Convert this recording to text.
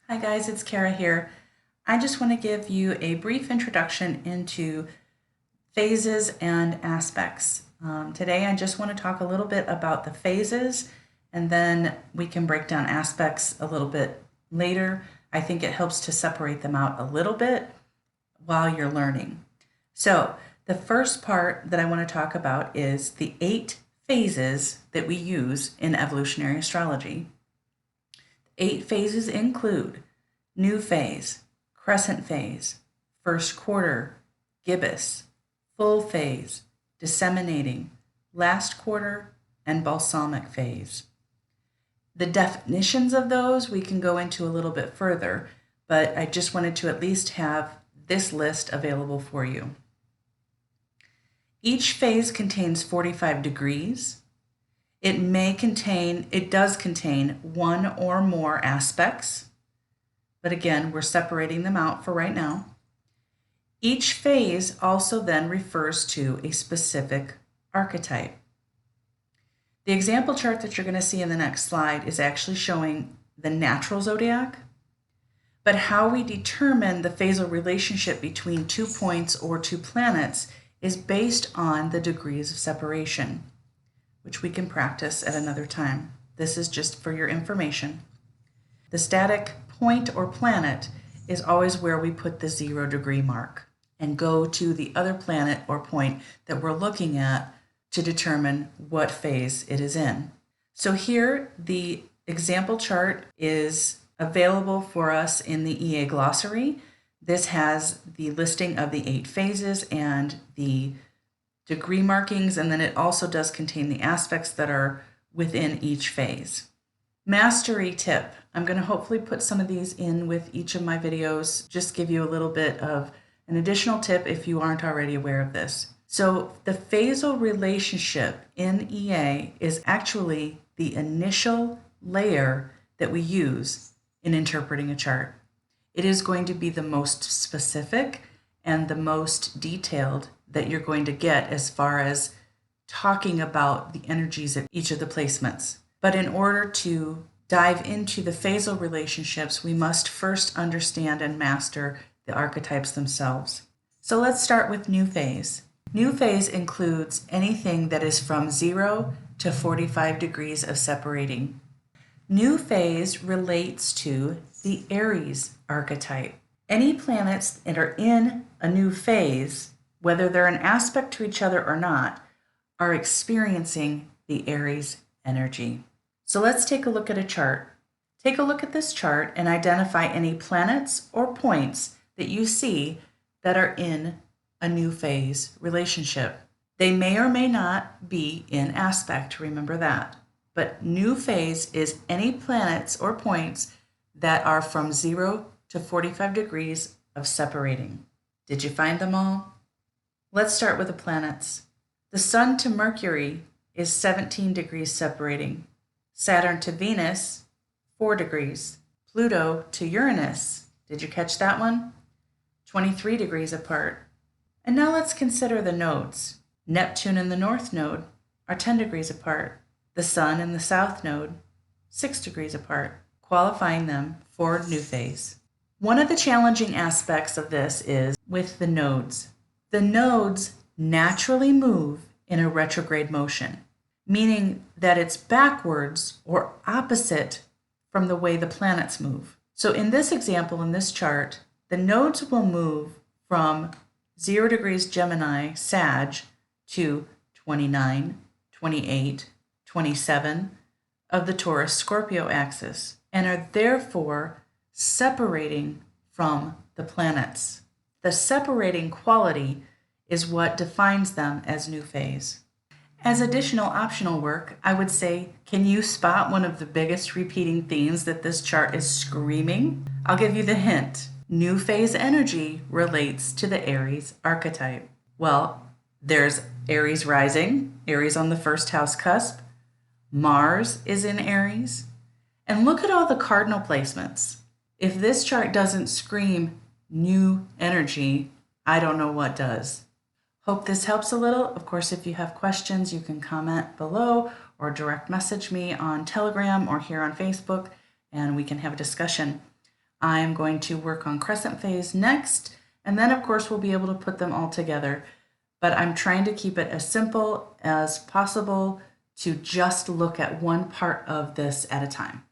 Hi guys, it's Kara here. I just want to give you a brief introduction into phases and aspects. Today I just want to talk a little bit about the phases and then we can break down aspects a little bit later. I think it helps to separate them out a little bit while you're learning. So the first part that I want to talk about is the 8 phases that we use in evolutionary astrology. 8 phases include new phase, crescent phase, first quarter, gibbous, full phase, disseminating, last quarter, and balsamic phase. The definitions of those we can go into a little bit further, but I just wanted to at least have this list available for you. Each phase contains 45 degrees. It does contain one or more aspects, but again, we're separating them out for right now. Each phase also then refers to a specific archetype. The example chart that you're going to see in the next slide is actually showing the natural zodiac, but how we determine the phasal relationship between 2 points or 2 planets is based on the degrees of separation, which we can practice at another time. This is just for your information. The static point or planet is always where we put the 0 degree mark and go to the other planet or point that we're looking at to determine what phase it is in. So here, the example chart is available for us in the EA glossary. This has the listing of the 8 phases and the degree markings, and then it also does contain the aspects that are within each phase. Mastery tip. I'm going to hopefully put some of these in with each of my videos, just give you a little bit of an additional tip if you aren't already aware of this. So the phasal relationship in EA is actually the initial layer that we use in interpreting a chart. It is going to be the most specific and the most detailed that you're going to get as far as talking about the energies of each of the placements. But in order to dive into the phasal relationships, we must first understand and master the archetypes themselves. So let's start with new phase. New phase includes anything that is from 0 to 45 degrees of separating. New phase relates to the Aries archetype. Any planets that are in a new phase, whether they're an aspect to each other or not, are experiencing the Aries energy. So let's take a look at a chart. Take a look at this chart and identify any planets or points that you see that are in a new phase relationship. They may or may not be in aspect, remember that. But new phase is any planets or points that are from 0 to 45 degrees of separating. Did you find them all? Let's start with the planets. The Sun to Mercury is 17 degrees separating. Saturn to Venus, 4 degrees. Pluto to Uranus, did you catch that one? 23 degrees apart. And now let's consider the nodes. Neptune and the North Node are 10 degrees apart. The Sun and the South Node, 6 degrees apart, qualifying them for new phase. One of the challenging aspects of this is with the nodes. The nodes naturally move in a retrograde motion, meaning that it's backwards or opposite from the way the planets move. So in this example, in this chart, the nodes will move from 0 degrees Gemini, Sag, to 29, 28, 27 of the Taurus-Scorpio axis, and are therefore separating from the planets. The separating quality is what defines them as new phase. As additional optional work, I would say, can you spot one of the biggest repeating themes that this chart is screaming? I'll give you the hint. New phase energy relates to the Aries archetype. Well, there's Aries rising, Aries on the first house cusp. Mars is in Aries. And look at all the cardinal placements. If this chart doesn't scream new energy, I don't know what does. Hope this helps a little. Of course, if you have questions, you can comment below or direct message me on Telegram or here on Facebook, and we can have a discussion. I'm going to work on crescent phase next, and then of course we'll be able to put them all together. But I'm trying to keep it as simple as possible to just look at one part of this at a time.